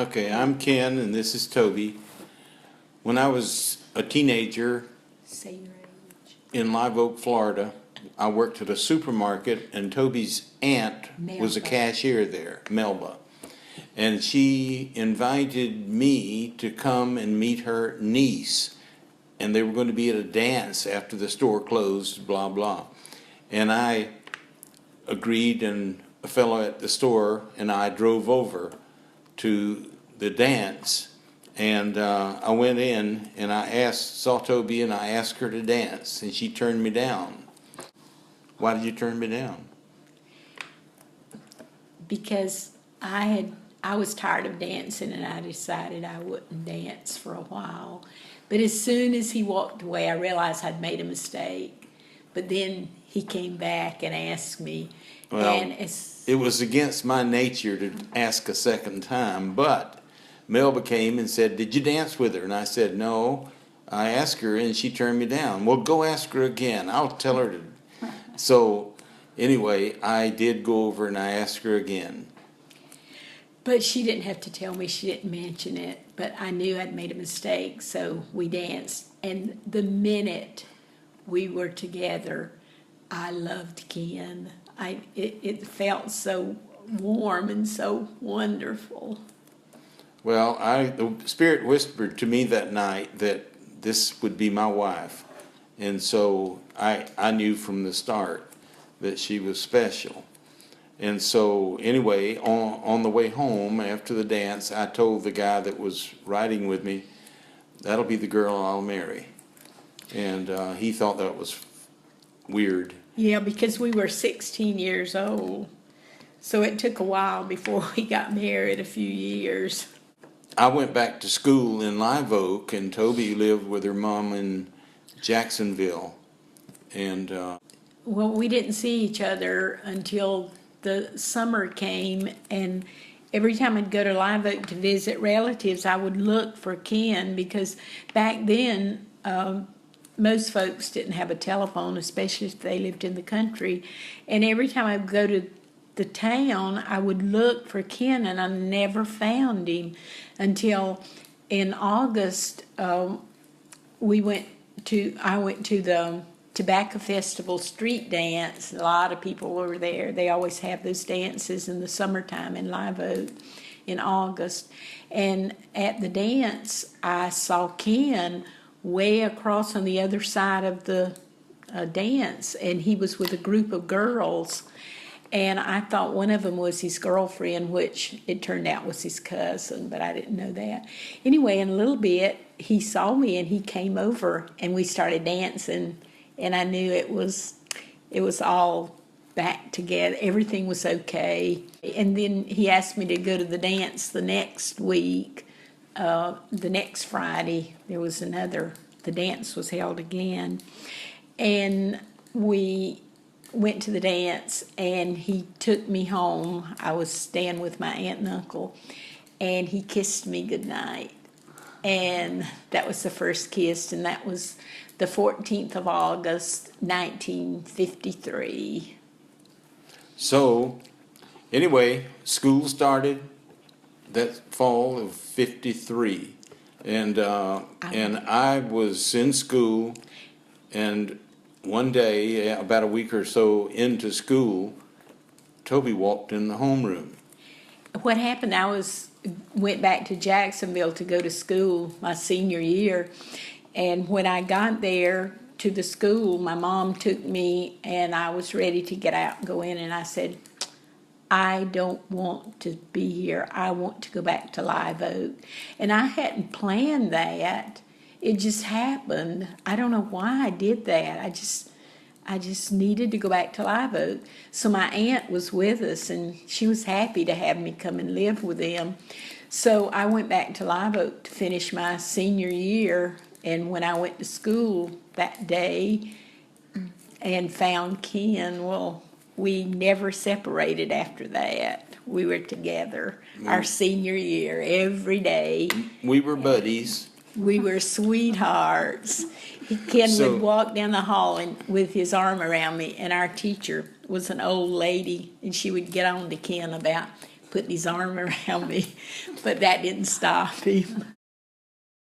Okay, I'm Ken and this is Toby. When I was a teenager Say your age. in Live Oak, Florida, I worked at a supermarket and Toby's aunt was a Melba. cashier there, Melba. And she invited me to come and meet her niece. And they were going to be at a dance after the store closed, blah, blah. And I agreed, and a fellow at the store and I drove over to the dance, and I went in and saw Toby and I asked her to dance, and she turned me down. Why did you turn me down? Because I was tired of dancing and I decided I wouldn't dance for a while. But as soon as he walked away, I realized I'd made a mistake. But then he came back and asked me. Well, it was against my nature to ask a second time, but Melba came and said, "Did you dance with her?" And I said, "No." I asked her and she turned me down. Well, go ask her again. I'll tell her to. So anyway, I did go over and I asked her again. But she didn't have to tell me. She didn't mention it. But I knew I'd made a mistake, so we danced. And the minute we were together, I loved Ken. It felt so warm and so wonderful. Well, the Spirit whispered to me that night that this would be my wife. And so I knew from the start that she was special. And so anyway, on the way home after the dance, I told the guy that was riding with me, "That'll be the girl I'll marry." And he thought that was weird. Yeah, because we were 16 years old. So it took a while before we got married, a few years. I went back to school in Live Oak, and Toby lived with her mom in Jacksonville. And Well, we didn't see each other until the summer came, and every time I'd go to Live Oak to visit relatives, I would look for Ken, because back then, most folks didn't have a telephone, especially if they lived in the country. And every time I would go to the town, I would look for Ken, and I never found him until in August. I went to the Tobacco Festival street dance. A lot of people were there. They always have those dances in the summertime in Live Oak in August. And at the dance, I saw Ken way across on the other side of the dance, and he was with a group of girls. And I thought one of them was his girlfriend, which it turned out was his cousin, but I didn't know that. Anyway, in a little bit, he saw me and he came over and we started dancing, and I knew it was all back together. Everything was okay. And then he asked me to go to the dance the next week. The next Friday, the dance was held again. And we went to the dance, and he took me home. I was staying with my aunt and uncle, and he kissed me goodnight. And that was the first kiss, and that was the 14th of August, 1953. so anyway, school started that fall of 53. And I was in school, and one day, about a week or so into school, Toby walked in the homeroom. What happened, went back to Jacksonville to go to school my senior year, and when I got there to the school, my mom took me, and I was ready to get out and go in, and I said, "I don't want to be here. I want to go back to Live Oak." And I hadn't planned that. It just happened. I don't know why I did that. I just needed to go back to Live Oak. So my aunt was with us, and she was happy to have me come and live with them. So I went back to Live Oak to finish my senior year, and when I went to school that day and found Ken, well, we never separated after that. We were together our senior year every day. We were buddies. We were sweethearts. Ken would walk down the hall with his arm around me, and our teacher was an old lady, and she would get on to Ken about putting his arm around me, but that didn't stop him.